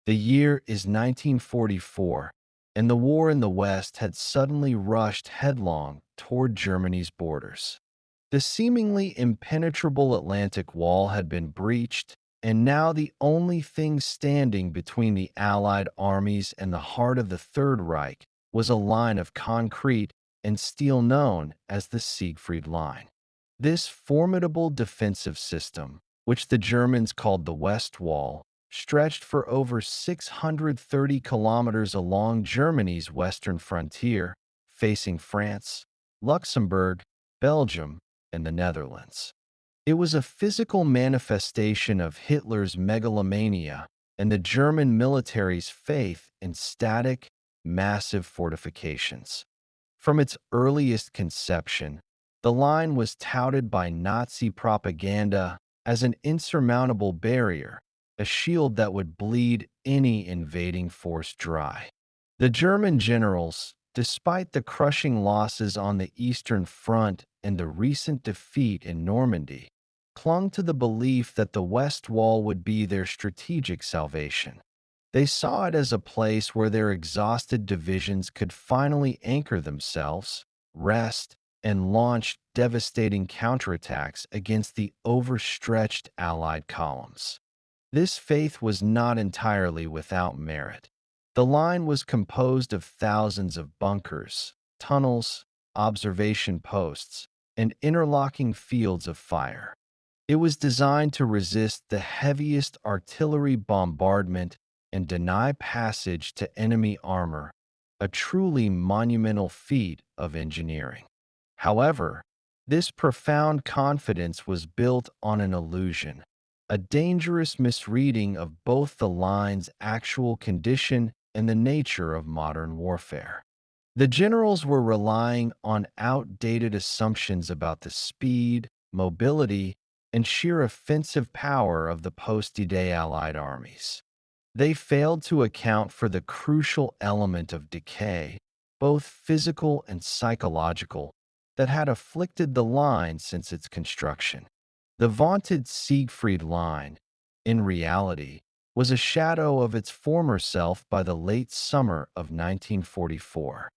The year is 1944, and the war in the West had suddenly rushed headlong toward Germany's borders. The seemingly impenetrable Atlantic Wall had been breached, and now the only thing standing between the Allied armies and the heart of the Third Reich was a line of concrete and steel known as the Siegfried Line. This formidable defensive system, which the Germans called the Westwall, stretched for over 630 kilometers along Germany's western frontier, facing France, Luxembourg, Belgium, and the Netherlands. It was a physical manifestation of Hitler's megalomania and the German military's faith in static, massive fortifications. From its earliest conception, the line was touted by Nazi propaganda as an insurmountable barrier, a shield that would bleed any invading force dry. The German generals, despite the crushing losses on the Eastern Front and the recent defeat in Normandy, clung to the belief that the West Wall would be their strategic salvation. They saw it as a place where their exhausted divisions could finally anchor themselves, rest, and launch devastating counterattacks against the overstretched Allied columns. This faith was not entirely without merit. The line was composed of thousands of bunkers, tunnels, observation posts, and interlocking fields of fire. It was designed to resist the heaviest artillery bombardment and deny passage to enemy armor, a truly monumental feat of engineering. However, this profound confidence was built on an illusion, a dangerous misreading of both the line's actual condition and the nature of modern warfare. The generals were relying on outdated assumptions about the speed, mobility, and sheer offensive power of the post-D-Day Allied armies. They failed to account for the crucial element of decay, both physical and psychological, that had afflicted the line since its construction. The vaunted Siegfried Line, in reality, was a shadow of its former self by the late summer of 1944.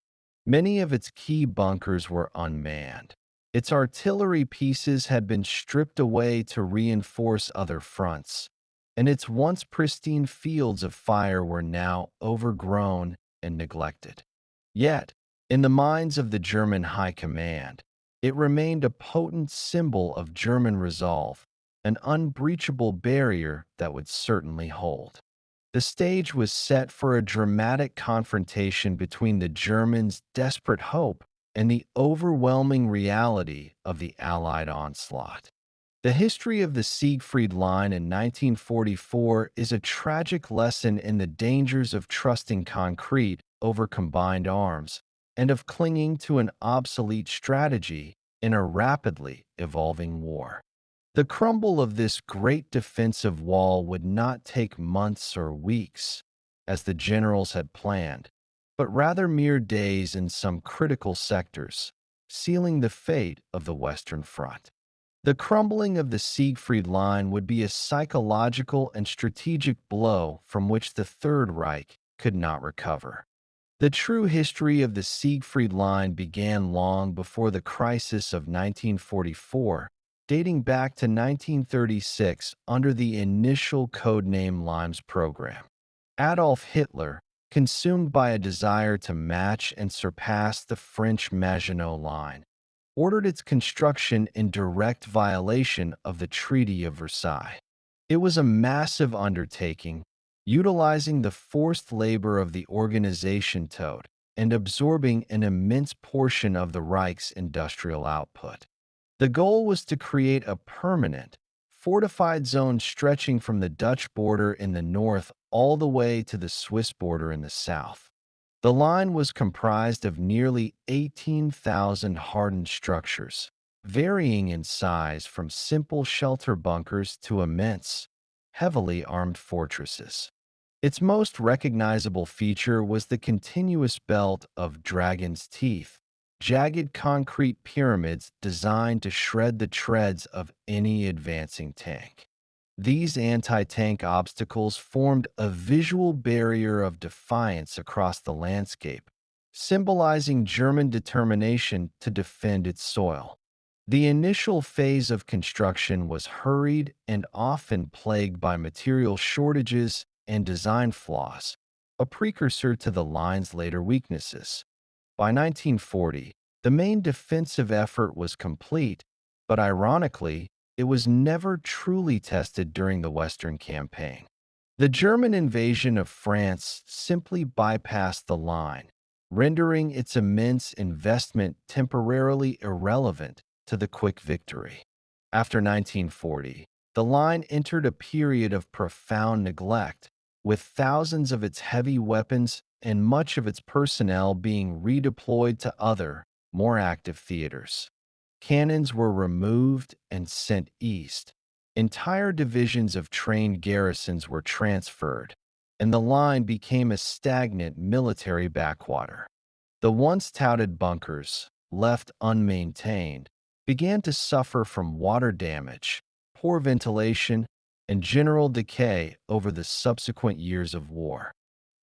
Many of its key bunkers were unmanned. Its artillery pieces had been stripped away to reinforce other fronts, and its once pristine fields of fire were now overgrown and neglected. Yet, in the minds of the German High Command, it remained a potent symbol of German resolve, an unbreachable barrier that would certainly hold. The stage was set for a dramatic confrontation between the Germans' desperate hope and the overwhelming reality of the Allied onslaught. The history of the Siegfried Line in 1944 is a tragic lesson in the dangers of trusting concrete over combined arms and of clinging to an obsolete strategy in a rapidly evolving war. The crumble of this great defensive wall would not take months or weeks, as the generals had planned, but rather mere days in some critical sectors, sealing the fate of the Western Front. The crumbling of the Siegfried Line would be a psychological and strategic blow from which the Third Reich could not recover. The true history of the Siegfried Line began long before the crisis of 1944, dating back to 1936 under the initial codename Limes program. Adolf Hitler, consumed by a desire to match and surpass the French Maginot Line, ordered its construction in direct violation of the Treaty of Versailles. It was a massive undertaking, utilizing the forced labor of the organization toad and absorbing an immense portion of the Reich's industrial output. The goal was to create a permanent, fortified zone stretching from the Dutch border in the north all the way to the Swiss border in the south. The line was comprised of nearly 18,000 hardened structures, varying in size from simple shelter bunkers to immense, heavily armed fortresses. Its most recognizable feature was the continuous belt of dragon's teeth, jagged concrete pyramids designed to shred the treads of any advancing tank. These anti-tank obstacles formed a visual barrier of defiance across the landscape, symbolizing German determination to defend its soil. The initial phase of construction was hurried and often plagued by material shortages and design flaws, a precursor to the line's later weaknesses. By 1940, the main defensive effort was complete, but ironically, it was never truly tested during the Western Campaign. The German invasion of France simply bypassed the line, rendering its immense investment temporarily irrelevant to the quick victory. After 1940, the line entered a period of profound neglect, with thousands of its heavy weapons and much of its personnel being redeployed to other, more active theaters. Cannons were removed and sent east. Entire divisions of trained garrisons were transferred, and the line became a stagnant military backwater. The once touted bunkers, left unmaintained, began to suffer from water damage, poor ventilation, and general decay over the subsequent years of war.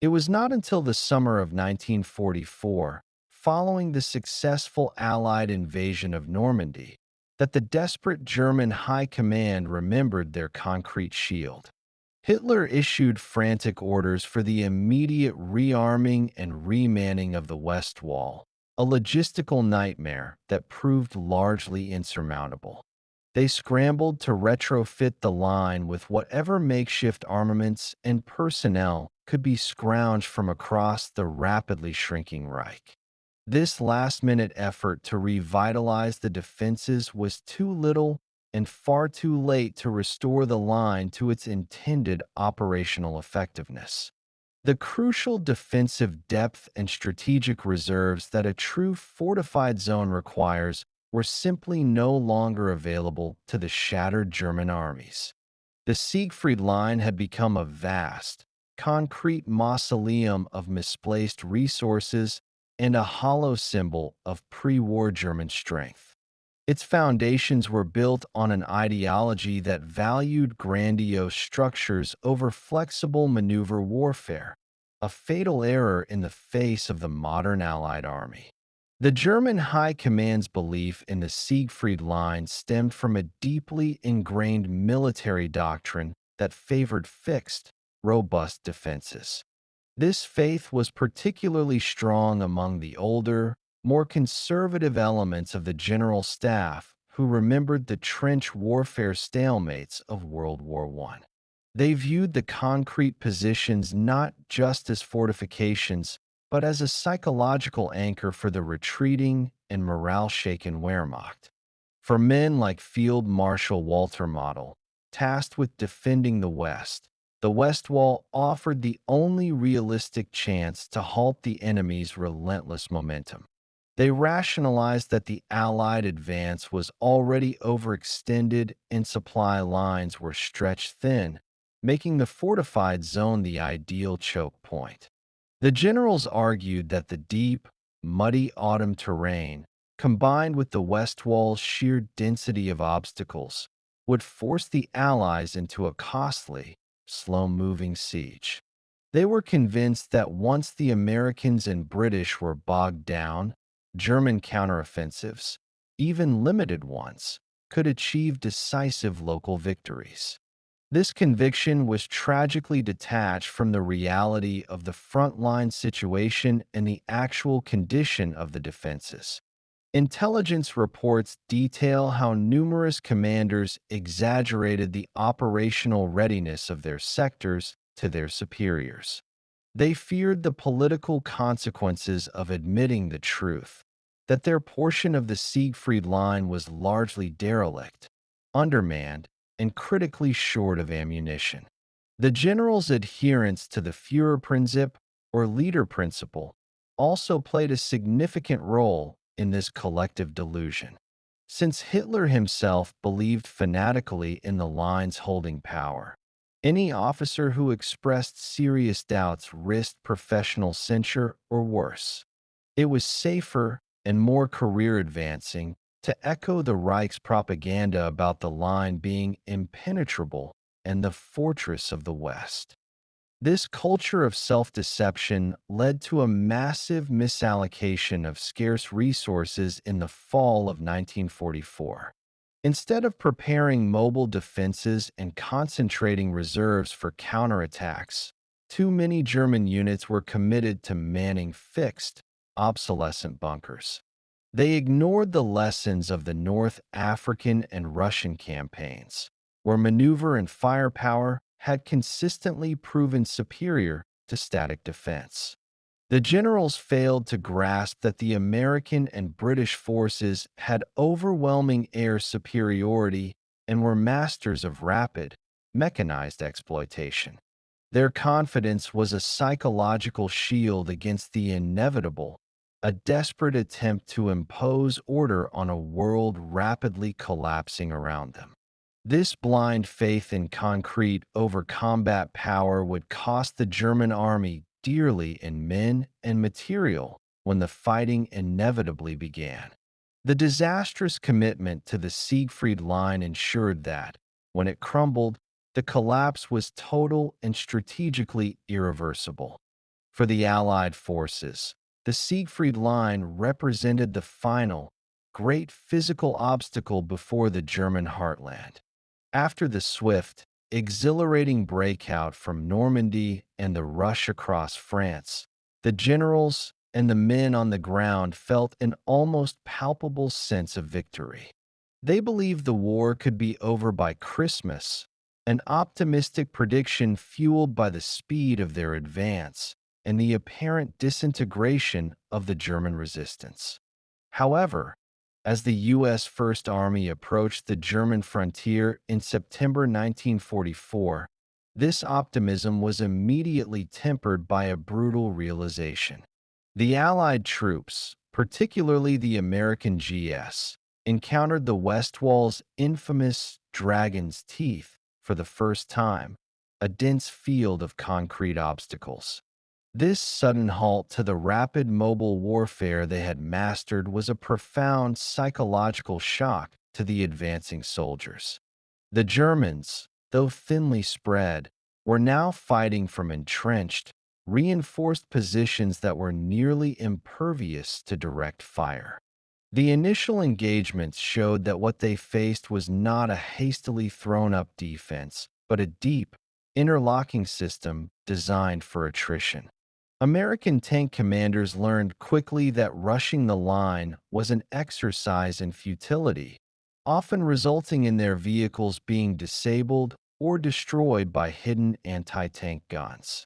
It was not until the summer of 1944, following the successful Allied invasion of Normandy, that the desperate German High Command remembered their concrete shield. Hitler issued frantic orders for the immediate rearming and remanning of the Westwall, a logistical nightmare that proved largely insurmountable. They scrambled to retrofit the line with whatever makeshift armaments and personnel could be scrounged from across the rapidly shrinking Reich. This last-minute effort to revitalize the defenses was too little and far too late to restore the line to its intended operational effectiveness. The crucial defensive depth and strategic reserves that a true fortified zone requires were simply no longer available to the shattered German armies. The Siegfried Line had become a vast, concrete mausoleum of misplaced resources and a hollow symbol of pre-war German strength. Its foundations were built on an ideology that valued grandiose structures over flexible maneuver warfare, a fatal error in the face of the modern Allied army. The German High Command's belief in the Siegfried Line stemmed from a deeply ingrained military doctrine that favored fixed, robust defenses. This faith was particularly strong among the older, more conservative elements of the general staff who remembered the trench warfare stalemates of World War I. They viewed the concrete positions not just as fortifications, but as a psychological anchor for the retreating and morale-shaken Wehrmacht. For men like Field Marshal Walter Model, tasked with defending the West Wall offered the only realistic chance to halt the enemy's relentless momentum. They rationalized that the Allied advance was already overextended and supply lines were stretched thin, making the fortified zone the ideal choke point. The generals argued that the deep, muddy autumn terrain, combined with the West Wall's sheer density of obstacles, would force the Allies into a costly, slow-moving siege. They were convinced that once the Americans and British were bogged down, German counteroffensives, even limited ones, could achieve decisive local victories. This conviction was tragically detached from the reality of the frontline situation and the actual condition of the defenses. Intelligence reports detail how numerous commanders exaggerated the operational readiness of their sectors to their superiors. They feared the political consequences of admitting the truth, that their portion of the Siegfried Line was largely derelict, undermanned, and critically short of ammunition. The general's adherence to the Führerprinzip, or leader principle, also played a significant role in this collective delusion. Since Hitler himself believed fanatically in the line's holding power, any officer who expressed serious doubts risked professional censure or worse. It was safer and more career-advancing to echo the Reich's propaganda about the line being impenetrable and the fortress of the West. This culture of self-deception led to a massive misallocation of scarce resources in the fall of 1944. Instead of preparing mobile defenses and concentrating reserves for counterattacks, too many German units were committed to manning fixed, obsolescent bunkers. They ignored the lessons of the North African and Russian campaigns, where maneuver and firepower had consistently proven superior to static defense. The generals failed to grasp that the American and British forces had overwhelming air superiority and were masters of rapid, mechanized exploitation. Their confidence was a psychological shield against the inevitable, a desperate attempt to impose order on a world rapidly collapsing around them. This blind faith in concrete over combat power would cost the German army dearly in men and material when the fighting inevitably began. The disastrous commitment to the Siegfried Line ensured that, when it crumbled, the collapse was total and strategically irreversible. For the Allied forces, the Siegfried Line represented the final, great physical obstacle before the German heartland. After the swift, exhilarating breakout from Normandy and the rush across France, the generals and the men on the ground felt an almost palpable sense of victory. They believed the war could be over by Christmas, an optimistic prediction fueled by the speed of their advance and the apparent disintegration of the German resistance. However, as the U.S. First Army approached the German frontier in September 1944, this optimism was immediately tempered by a brutal realization. The Allied troops, particularly the American GS, encountered the Westwall's infamous Dragon's Teeth for the first time, a dense field of concrete obstacles. This sudden halt to the rapid mobile warfare they had mastered was a profound psychological shock to the advancing soldiers. The Germans, though thinly spread, were now fighting from entrenched, reinforced positions that were nearly impervious to direct fire. The initial engagements showed that what they faced was not a hastily thrown-up defense, but a deep, interlocking system designed for attrition. American tank commanders learned quickly that rushing the line was an exercise in futility, often resulting in their vehicles being disabled or destroyed by hidden anti-tank guns.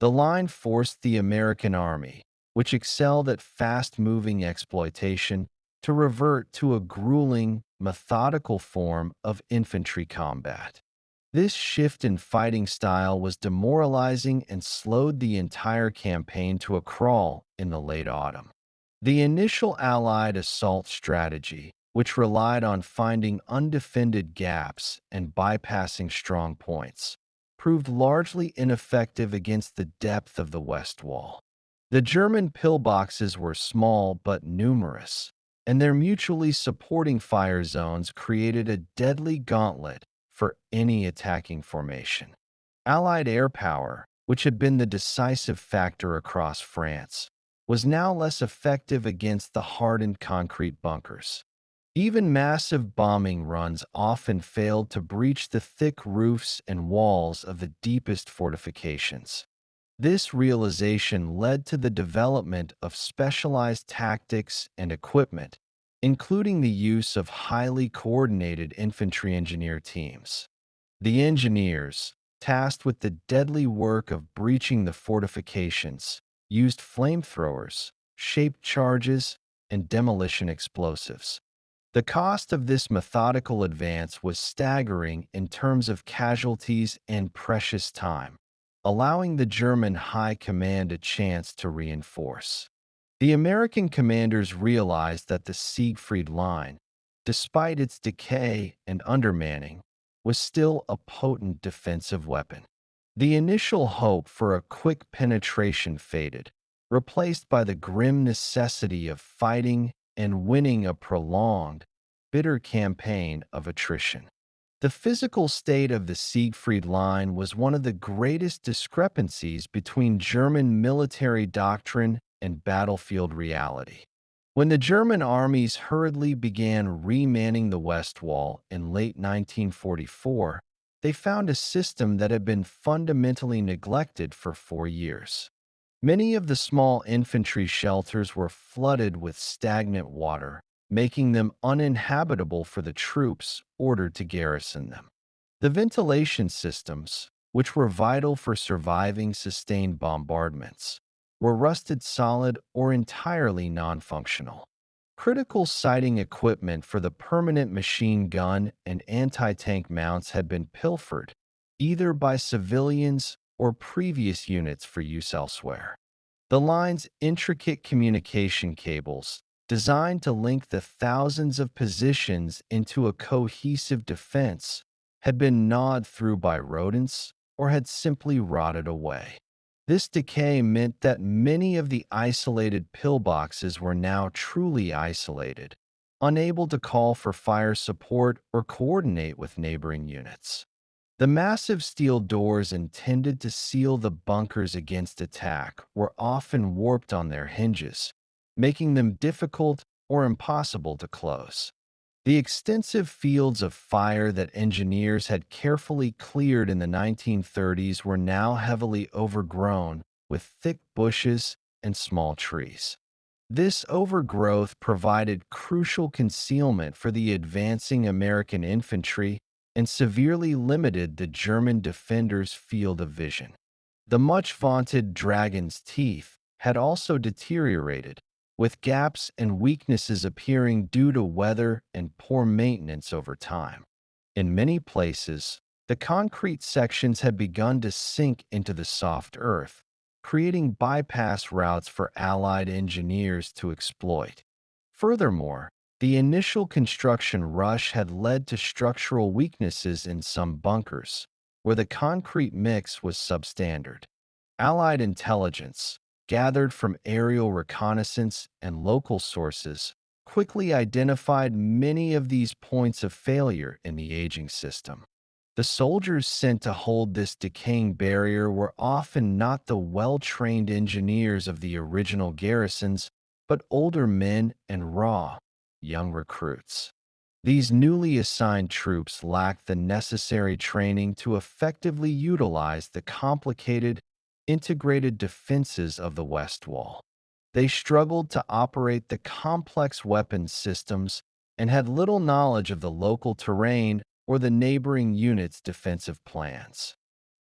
The line forced the American Army, which excelled at fast-moving exploitation, to revert to a grueling, methodical form of infantry combat. This shift in fighting style was demoralizing and slowed the entire campaign to a crawl in the late autumn. The initial Allied assault strategy, which relied on finding undefended gaps and bypassing strong points, proved largely ineffective against the depth of the Westwall. The German pillboxes were small but numerous, and their mutually supporting fire zones created a deadly gauntlet for any attacking formation. Allied air power, which had been the decisive factor across France, was now less effective against the hardened concrete bunkers. Even massive bombing runs often failed to breach the thick roofs and walls of the deepest fortifications. This realization led to the development of specialized tactics and equipment, including the use of highly coordinated infantry engineer teams. The engineers, tasked with the deadly work of breaching the fortifications, used flamethrowers, shaped charges, and demolition explosives. The cost of this methodical advance was staggering in terms of casualties and precious time, allowing the German high command a chance to reinforce. The American commanders realized that the Siegfried Line, despite its decay and undermanning, was still a potent defensive weapon. The initial hope for a quick penetration faded, replaced by the grim necessity of fighting and winning a prolonged, bitter campaign of attrition. The physical state of the Siegfried Line was one of the greatest discrepancies between German military doctrine and battlefield reality. When the German armies hurriedly began remanning the Westwall in late 1944, they found a system that had been fundamentally neglected for 4 years. Many of the small infantry shelters were flooded with stagnant water, making them uninhabitable for the troops ordered to garrison them. The ventilation systems, which were vital for surviving sustained bombardments, were rusted solid or entirely non-functional. Critical sighting equipment for the permanent machine gun and anti-tank mounts had been pilfered, either by civilians or previous units for use elsewhere. The line's intricate communication cables, designed to link the thousands of positions into a cohesive defense, had been gnawed through by rodents or had simply rotted away. This decay meant that many of the isolated pillboxes were now truly isolated, unable to call for fire support or coordinate with neighboring units. The massive steel doors intended to seal the bunkers against attack were often warped on their hinges, making them difficult or impossible to close. The extensive fields of fire that engineers had carefully cleared in the 1930s were now heavily overgrown with thick bushes and small trees. This overgrowth provided crucial concealment for the advancing American infantry and severely limited the German defenders' field of vision. The much vaunted dragon's teeth had also deteriorated, with gaps and weaknesses appearing due to weather and poor maintenance over time. In many places, the concrete sections had begun to sink into the soft earth, creating bypass routes for Allied engineers to exploit. Furthermore, the initial construction rush had led to structural weaknesses in some bunkers, where the concrete mix was substandard. Allied intelligence, gathered from aerial reconnaissance and local sources, quickly identified many of these points of failure in the aging system. The soldiers sent to hold this decaying barrier were often not the well-trained engineers of the original garrisons, but older men and raw, young recruits. These newly assigned troops lacked the necessary training to effectively utilize the complicated, integrated defenses of the West Wall. They struggled to operate the complex weapons systems and had little knowledge of the local terrain or the neighboring units' defensive plans.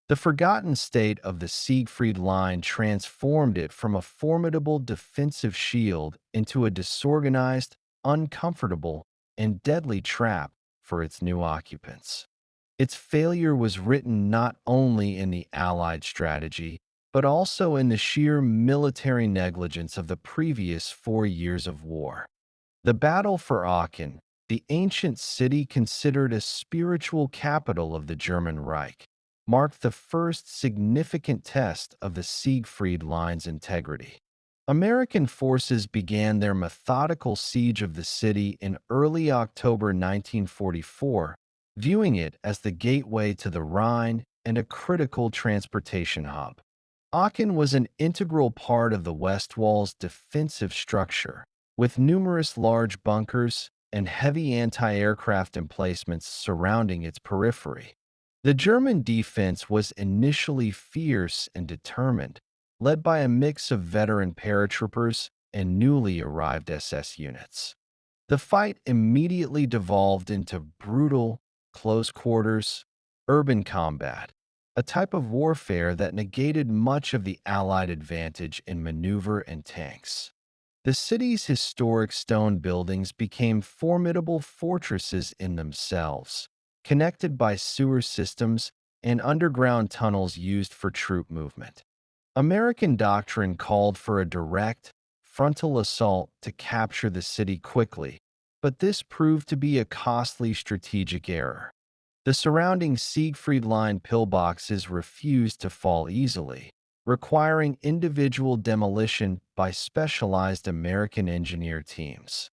The forgotten state of the Siegfried Line transformed it from a formidable defensive shield into a disorganized, uncomfortable, and deadly trap for its new occupants. Its failure was written not only in the Allied strategy, but also in the sheer military negligence of the previous 4 years of war. The battle for Aachen, the ancient city considered a spiritual capital of the German Reich, marked the first significant test of the Siegfried Line's integrity. American forces began their methodical siege of the city in early October 1944, viewing it as the gateway to the Rhine and a critical transportation hub. Aachen was an integral part of the West Wall's defensive structure, with numerous large bunkers and heavy anti-aircraft emplacements surrounding its periphery. The German defense was initially fierce and determined, led by a mix of veteran paratroopers and newly arrived SS units. The fight immediately devolved into brutal, close quarters, urban combat, a type of warfare that negated much of the Allied advantage in maneuver and tanks. The city's historic stone buildings became formidable fortresses in themselves, connected by sewer systems and underground tunnels used for troop movement. American doctrine called for a direct, frontal assault to capture the city quickly, but this proved to be a costly strategic error. The surrounding Siegfried Line pillboxes refused to fall easily, requiring individual demolition by specialized American engineer teams.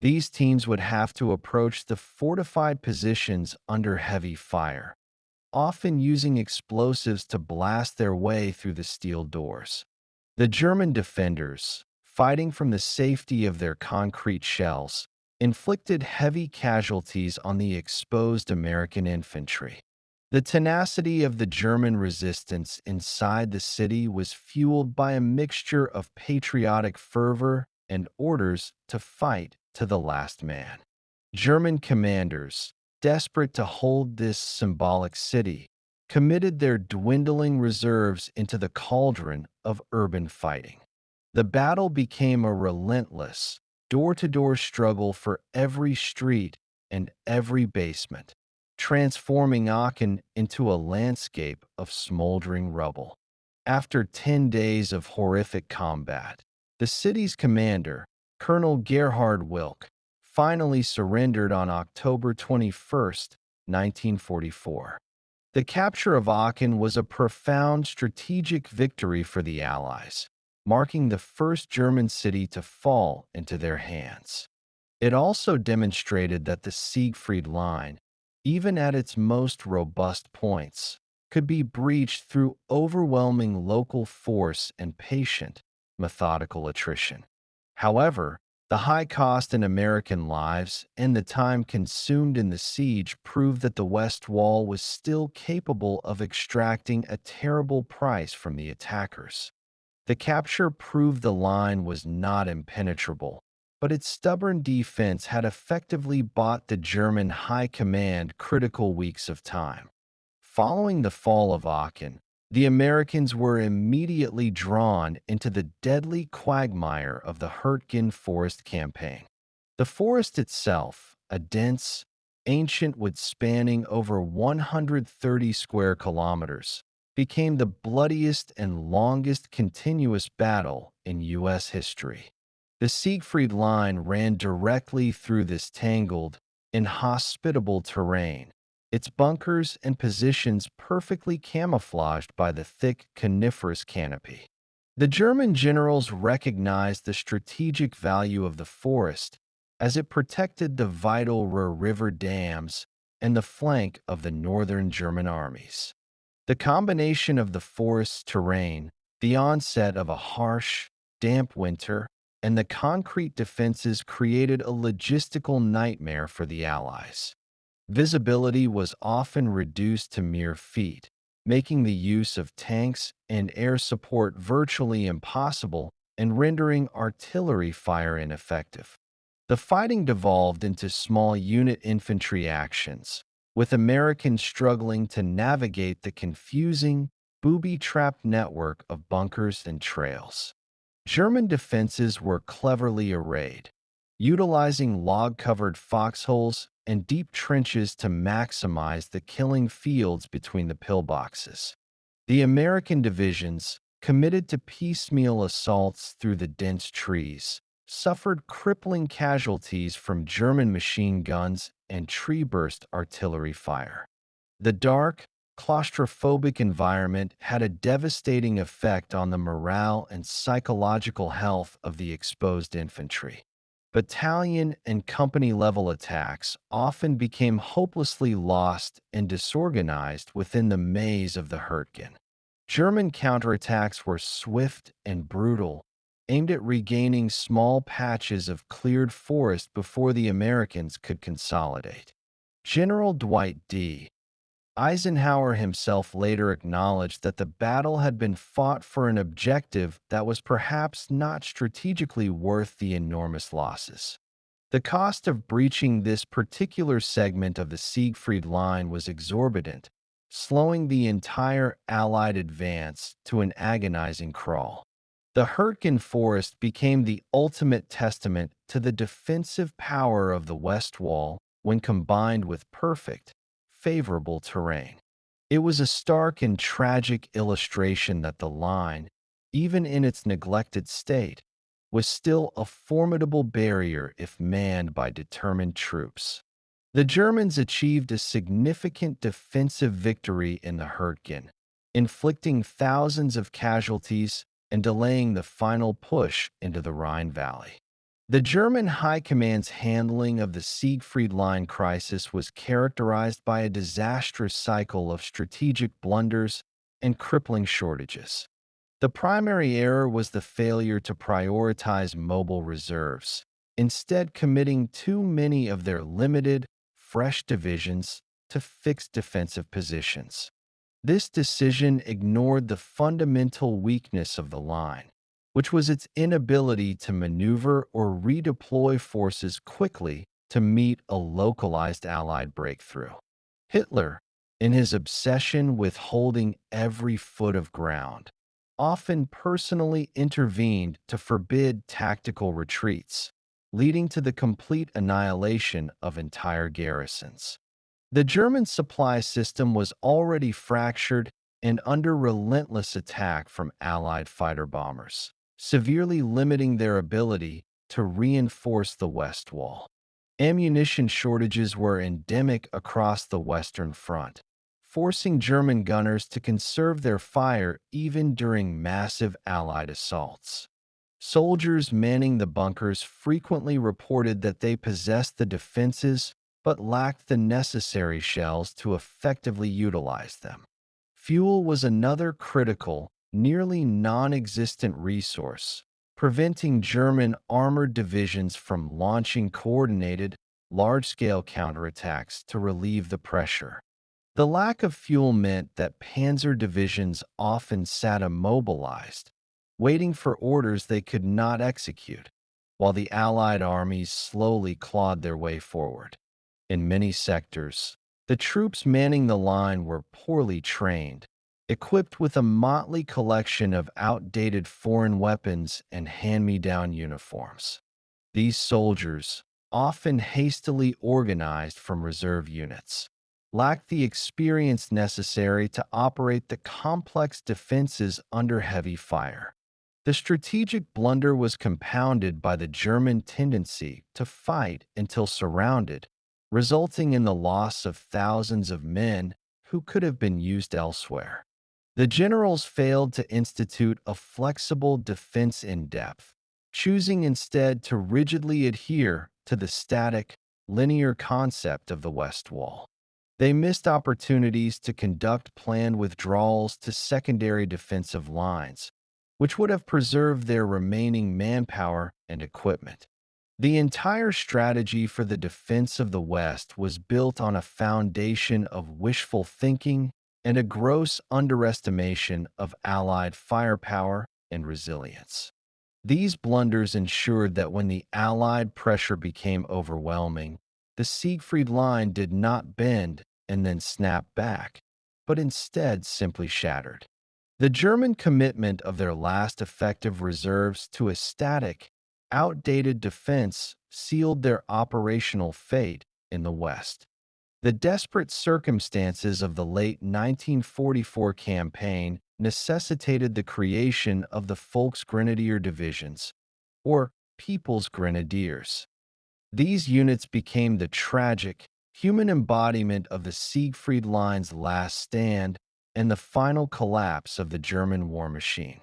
These teams would have to approach the fortified positions under heavy fire, often using explosives to blast their way through the steel doors. The German defenders, fighting from the safety of their concrete shells, inflicted heavy casualties on the exposed American infantry. The tenacity of the German resistance inside the city was fueled by a mixture of patriotic fervor and orders to fight to the last man. German commanders, desperate to hold this symbolic city, committed their dwindling reserves into the cauldron of urban fighting. The battle became a relentless, door-to-door struggle for every street and every basement, transforming Aachen into a landscape of smoldering rubble. After 10 days of horrific combat, the city's commander, Colonel Gerhard Wilk, finally surrendered on October 21, 1944. The capture of Aachen was a profound strategic victory for the Allies, marking the first German city to fall into their hands. It also demonstrated that the Siegfried Line, even at its most robust points, could be breached through overwhelming local force and patient, methodical attrition. However, the high cost in American lives and the time consumed in the siege proved that the West Wall was still capable of extracting a terrible price from the attackers. The capture proved the line was not impenetrable, but its stubborn defense had effectively bought the German high command critical weeks of time. Following the fall of Aachen, the Americans were immediately drawn into the deadly quagmire of the Hürtgen Forest campaign. The forest itself, a dense, ancient wood spanning over 130 square kilometers, became the bloodiest and longest continuous battle in U.S. history. The Siegfried Line ran directly through this tangled, inhospitable terrain, its bunkers and positions perfectly camouflaged by the thick coniferous canopy. The German generals recognized the strategic value of the forest as it protected the vital Ruhr River dams and the flank of the northern German armies. The combination of the forest's terrain, the onset of a harsh, damp winter, and the concrete defenses created a logistical nightmare for the Allies. Visibility was often reduced to mere feet, making the use of tanks and air support virtually impossible and rendering artillery fire ineffective. The fighting devolved into small unit infantry actions, with Americans struggling to navigate the confusing, booby-trapped network of bunkers and trails. German defenses were cleverly arrayed, utilizing log-covered foxholes and deep trenches to maximize the killing fields between the pillboxes. The American divisions, committed to piecemeal assaults through the dense trees, suffered crippling casualties from German machine guns and tree-burst artillery fire. The dark, claustrophobic environment had a devastating effect on the morale and psychological health of the exposed infantry. Battalion and company-level attacks often became hopelessly lost and disorganized within the maze of the Hurtgen. German counterattacks were swift and brutal, aimed at regaining small patches of cleared forest before the Americans could consolidate. General Dwight D. Eisenhower himself later acknowledged that the battle had been fought for an objective that was perhaps not strategically worth the enormous losses. The cost of breaching this particular segment of the Siegfried Line was exorbitant, slowing the entire Allied advance to an agonizing crawl. The Hürtgen Forest became the ultimate testament to the defensive power of the West Wall when combined with perfect, favorable terrain. It was a stark and tragic illustration that the line, even in its neglected state, was still a formidable barrier if manned by determined troops. The Germans achieved a significant defensive victory in the Hürtgen, inflicting thousands of casualties and delaying the final push into the Rhine Valley. The German High Command's handling of the Siegfried Line crisis was characterized by a disastrous cycle of strategic blunders and crippling shortages. The primary error was the failure to prioritize mobile reserves, instead committing too many of their limited, fresh divisions to fixed defensive positions. This decision ignored the fundamental weakness of the line, which was its inability to maneuver or redeploy forces quickly to meet a localized Allied breakthrough. Hitler, in his obsession with holding every foot of ground, often personally intervened to forbid tactical retreats, leading to the complete annihilation of entire garrisons. The German supply system was already fractured and under relentless attack from Allied fighter bombers, severely limiting their ability to reinforce the Westwall. Ammunition shortages were endemic across the Western Front, forcing German gunners to conserve their fire even during massive Allied assaults. Soldiers manning the bunkers frequently reported that they possessed the defenses but lacked the necessary shells to effectively utilize them. Fuel was another critical, nearly non-existent resource, preventing German armored divisions from launching coordinated, large-scale counterattacks to relieve the pressure. The lack of fuel meant that panzer divisions often sat immobilized, waiting for orders they could not execute, while the Allied armies slowly clawed their way forward. In many sectors, the troops manning the line were poorly trained, equipped with a motley collection of outdated foreign weapons and hand-me-down uniforms. These soldiers, often hastily organized from reserve units, lacked the experience necessary to operate the complex defenses under heavy fire. The strategic blunder was compounded by the German tendency to fight until surrounded, resulting in the loss of thousands of men who could have been used elsewhere. The generals failed to institute a flexible defense in depth, choosing instead to rigidly adhere to the static, linear concept of the West Wall. They missed opportunities to conduct planned withdrawals to secondary defensive lines, which would have preserved their remaining manpower and equipment. The entire strategy for the defense of the West was built on a foundation of wishful thinking and a gross underestimation of Allied firepower and resilience. These blunders ensured that when the Allied pressure became overwhelming, the Siegfried Line did not bend and then snap back, but instead simply shattered. The German commitment of their last effective reserves to a static, outdated defense sealed their operational fate in the West. The desperate circumstances of the late 1944 campaign necessitated the creation of the Volksgrenadier divisions, or People's Grenadiers. These units became the tragic, human embodiment of the Siegfried Line's last stand and the final collapse of the German war machine.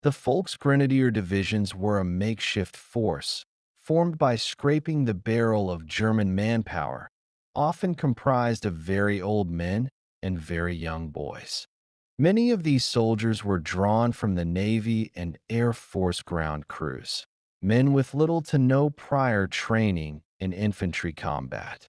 The Volksgrenadier divisions were a makeshift force, formed by scraping the barrel of German manpower, often comprised of very old men and very young boys. Many of these soldiers were drawn from the Navy and Air Force ground crews, men with little to no prior training in infantry combat.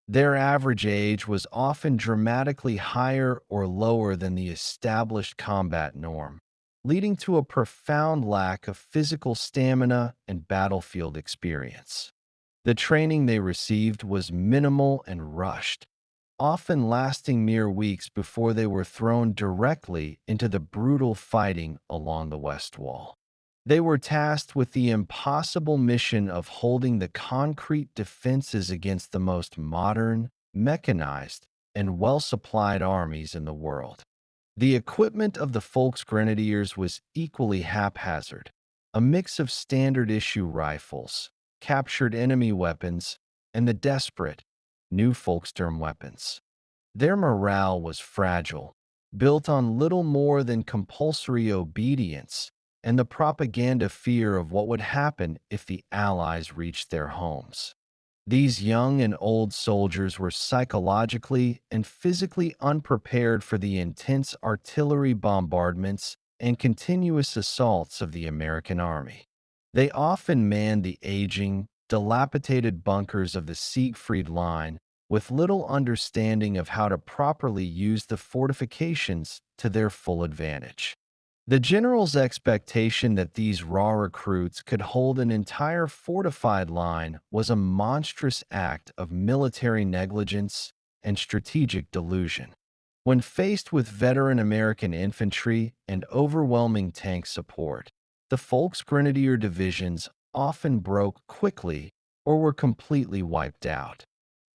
Their average age was often dramatically higher or lower than the established combat norm, leading to a profound lack of physical stamina and battlefield experience. The training they received was minimal and rushed, often lasting mere weeks before they were thrown directly into the brutal fighting along the West Wall. They were tasked with the impossible mission of holding the concrete defenses against the most modern, mechanized, and well-supplied armies in the world. The equipment of the Volksgrenadiers was equally haphazard, a mix of standard-issue rifles, captured enemy weapons, and the desperate, new Volkssturm weapons. Their morale was fragile, built on little more than compulsory obedience and the propaganda fear of what would happen if the Allies reached their homes. These young and old soldiers were psychologically and physically unprepared for the intense artillery bombardments and continuous assaults of the American army. They often manned the aging, dilapidated bunkers of the Siegfried Line with little understanding of how to properly use the fortifications to their full advantage. The general's expectation that these raw recruits could hold an entire fortified line was a monstrous act of military negligence and strategic delusion. When faced with veteran American infantry and overwhelming tank support, the Volksgrenadier divisions often broke quickly or were completely wiped out.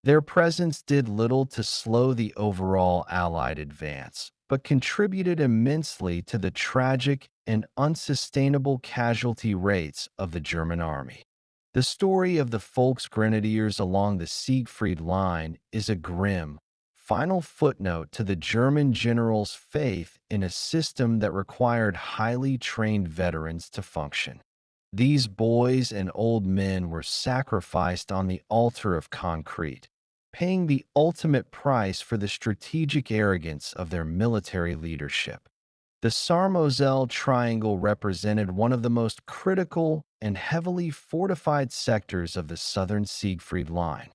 Their presence did little to slow the overall Allied advance, but contributed immensely to the tragic and unsustainable casualty rates of the German army. The story of the Volksgrenadiers along the Siegfried Line is a grim, final footnote to the German general's faith in a system that required highly trained veterans to function. These boys and old men were sacrificed on the altar of concrete, paying the ultimate price for the strategic arrogance of their military leadership. The Sarmosel Triangle represented one of the most critical and heavily fortified sectors of the southern Siegfried Line.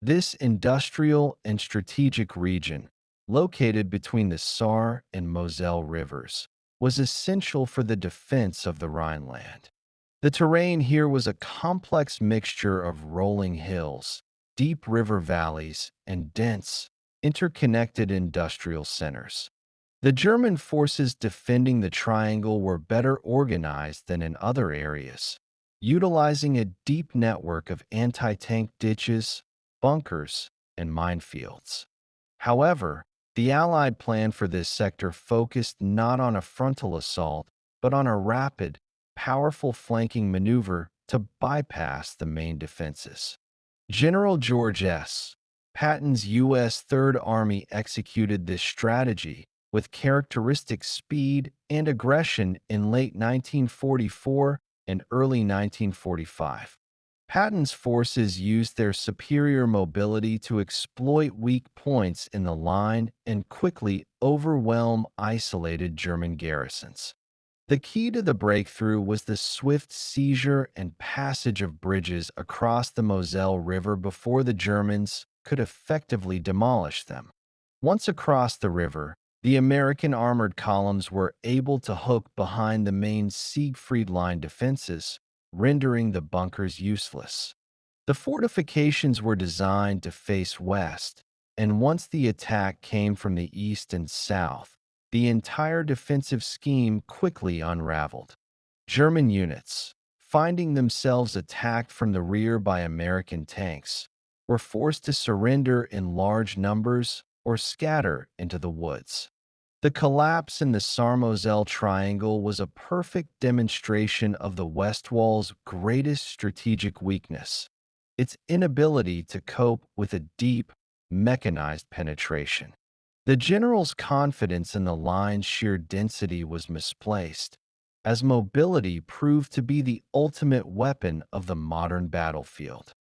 This industrial and strategic region, located between the Saar and Moselle rivers, was essential for the defense of the Rhineland. The terrain here was a complex mixture of rolling hills, deep river valleys, and dense, interconnected industrial centers. The German forces defending the triangle were better organized than in other areas, utilizing a deep network of anti-tank ditches, bunkers, and minefields. However, the Allied plan for this sector focused not on a frontal assault, but on a rapid, powerful flanking maneuver to bypass the main defenses. General George S. Patton's U.S. Third Army executed this strategy with characteristic speed and aggression in late 1944 and early 1945. Patton's forces used their superior mobility to exploit weak points in the line and quickly overwhelm isolated German garrisons. The key to the breakthrough was the swift seizure and passage of bridges across the Moselle River before the Germans could effectively demolish them. Once across the river, the American armored columns were able to hook behind the main Siegfried Line defenses, rendering the bunkers useless. The fortifications were designed to face west, and once the attack came from the east and south, the entire defensive scheme quickly unraveled. German units, finding themselves attacked from the rear by American tanks, were forced to surrender in large numbers or scatter into the woods. The collapse in the Sarmosel Triangle was a perfect demonstration of the Westwall's greatest strategic weakness, its inability to cope with a deep, mechanized penetration. The general's confidence in the line's sheer density was misplaced, as mobility proved to be the ultimate weapon of the modern battlefield.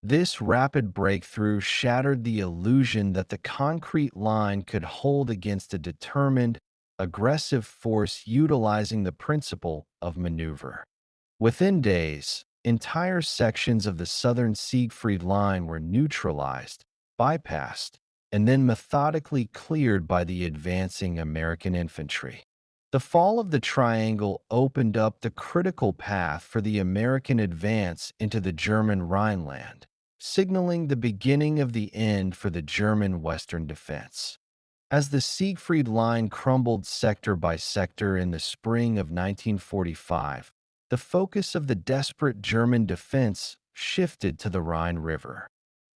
This rapid breakthrough shattered the illusion that the concrete line could hold against a determined, aggressive force utilizing the principle of maneuver. Within days, entire sections of the southern Siegfried Line were neutralized, bypassed, and then methodically cleared by the advancing American infantry. The fall of the triangle opened up the critical path for the American advance into the German Rhineland, signaling the beginning of the end for the German Western defense. As the Siegfried Line crumbled sector by sector in the spring of 1945, the focus of the desperate German defense shifted to the Rhine River.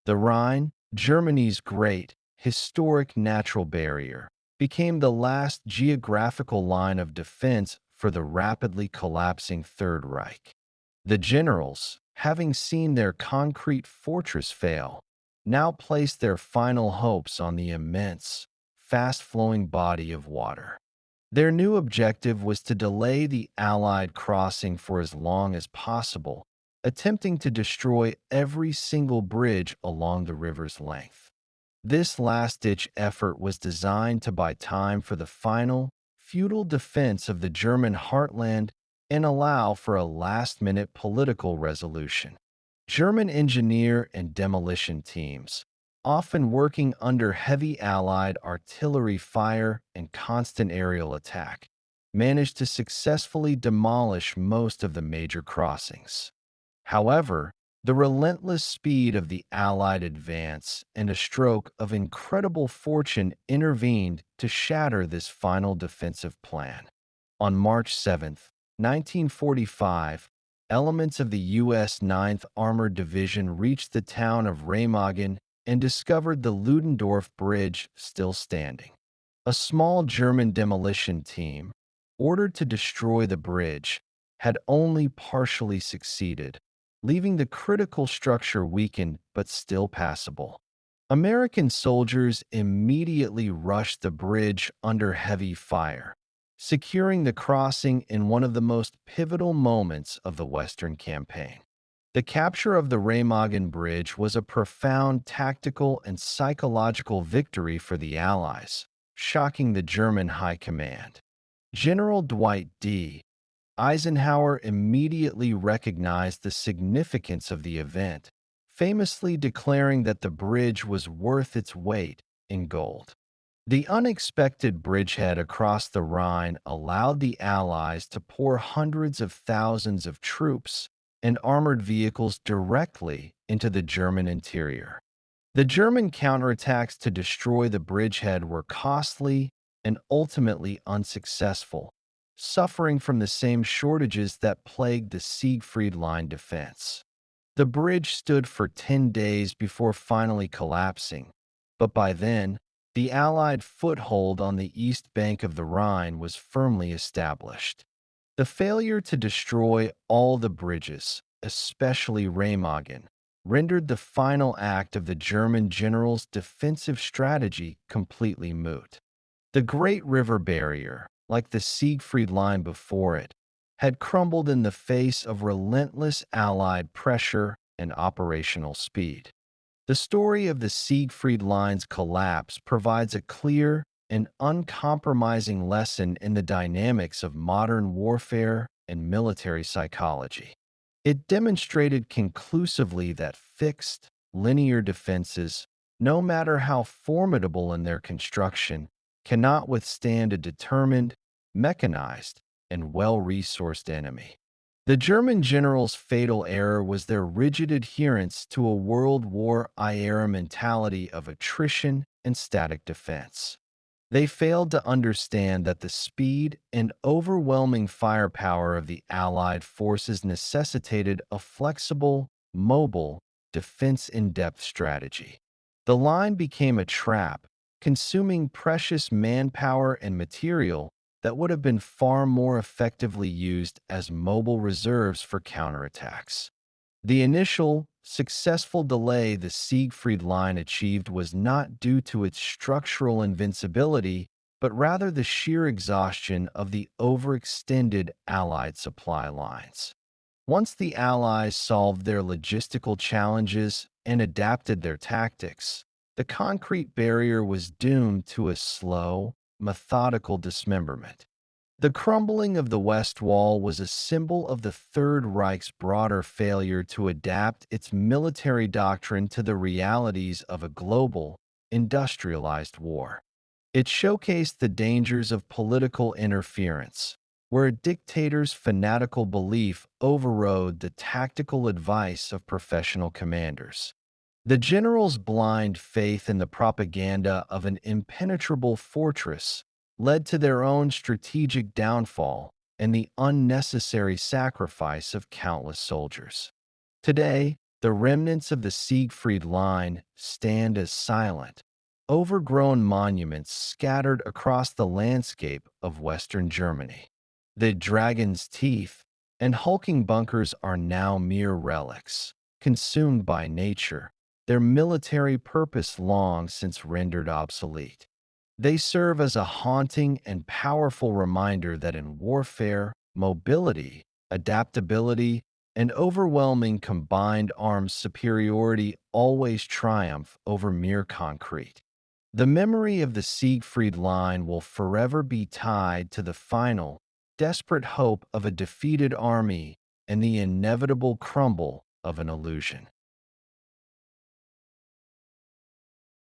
The Rhine, Germany's great, historic natural barrier, became the last geographical line of defense for the rapidly collapsing Third Reich. The generals, having seen their concrete fortress fail, now placed their final hopes on the immense, fast-flowing body of water. Their new objective was to delay the Allied crossing for as long as possible, attempting to destroy every single bridge along the river's length. This last-ditch effort was designed to buy time for the final, futile defense of the German heartland and allow for a last-minute political resolution. German engineer and demolition teams, often working under heavy Allied artillery fire and constant aerial attack, managed to successfully demolish most of the major crossings. However, the relentless speed of the Allied advance and a stroke of incredible fortune intervened to shatter this final defensive plan. On March 7, 1945, elements of the U.S. Ninth Armored Division reached the town of Remagen and discovered the Ludendorff Bridge still standing. A small German demolition team, ordered to destroy the bridge, had only partially succeeded, leaving the critical structure weakened but still passable. American soldiers immediately rushed the bridge under heavy fire, securing the crossing in one of the most pivotal moments of the Western campaign. The capture of the Remagen Bridge was a profound tactical and psychological victory for the Allies, shocking the German high command. General Dwight D. Eisenhower immediately recognized the significance of the event, famously declaring that the bridge was worth its weight in gold. The unexpected bridgehead across the Rhine allowed the Allies to pour hundreds of thousands of troops and armored vehicles directly into the German interior. The German counterattacks to destroy the bridgehead were costly and ultimately unsuccessful, suffering from the same shortages that plagued the Siegfried Line defense. The bridge stood for 10 days before finally collapsing, but by then, the Allied foothold on the east bank of the Rhine was firmly established. The failure to destroy all the bridges, especially Remagen, rendered the final act of the German general's defensive strategy completely moot. The Great River Barrier, like the Siegfried Line before it, had crumbled in the face of relentless Allied pressure and operational speed. The story of the Siegfried Line's collapse provides a clear and uncompromising lesson in the dynamics of modern warfare and military psychology. It demonstrated conclusively that fixed, linear defenses, no matter how formidable in their construction, cannot withstand a determined, mechanized, and well-resourced enemy. The German generals' fatal error was their rigid adherence to a World War I-era mentality of attrition and static defense. They failed to understand that the speed and overwhelming firepower of the Allied forces necessitated a flexible, mobile, defense-in-depth strategy. The line became a trap, consuming precious manpower and material that would have been far more effectively used as mobile reserves for counterattacks. The initial, successful delay the Siegfried Line achieved was not due to its structural invincibility, but rather the sheer exhaustion of the overextended Allied supply lines. Once the Allies solved their logistical challenges and adapted their tactics, the concrete barrier was doomed to a slow, methodical dismemberment. The crumbling of the Westwall was a symbol of the Third Reich's broader failure to adapt its military doctrine to the realities of a global, industrialized war. It showcased the dangers of political interference, where a dictator's fanatical belief overrode the tactical advice of professional commanders. The generals' blind faith in the propaganda of an impenetrable fortress led to their own strategic downfall and the unnecessary sacrifice of countless soldiers. Today, the remnants of the Siegfried Line stand as silent, overgrown monuments scattered across the landscape of Western Germany. The Dragon's Teeth and hulking bunkers are now mere relics, consumed by nature, their military purpose long since rendered obsolete. They serve as a haunting and powerful reminder that in warfare, mobility, adaptability, and overwhelming combined arms superiority always triumph over mere concrete. The memory of the Siegfried Line will forever be tied to the final, desperate hope of a defeated army and the inevitable crumble of an illusion.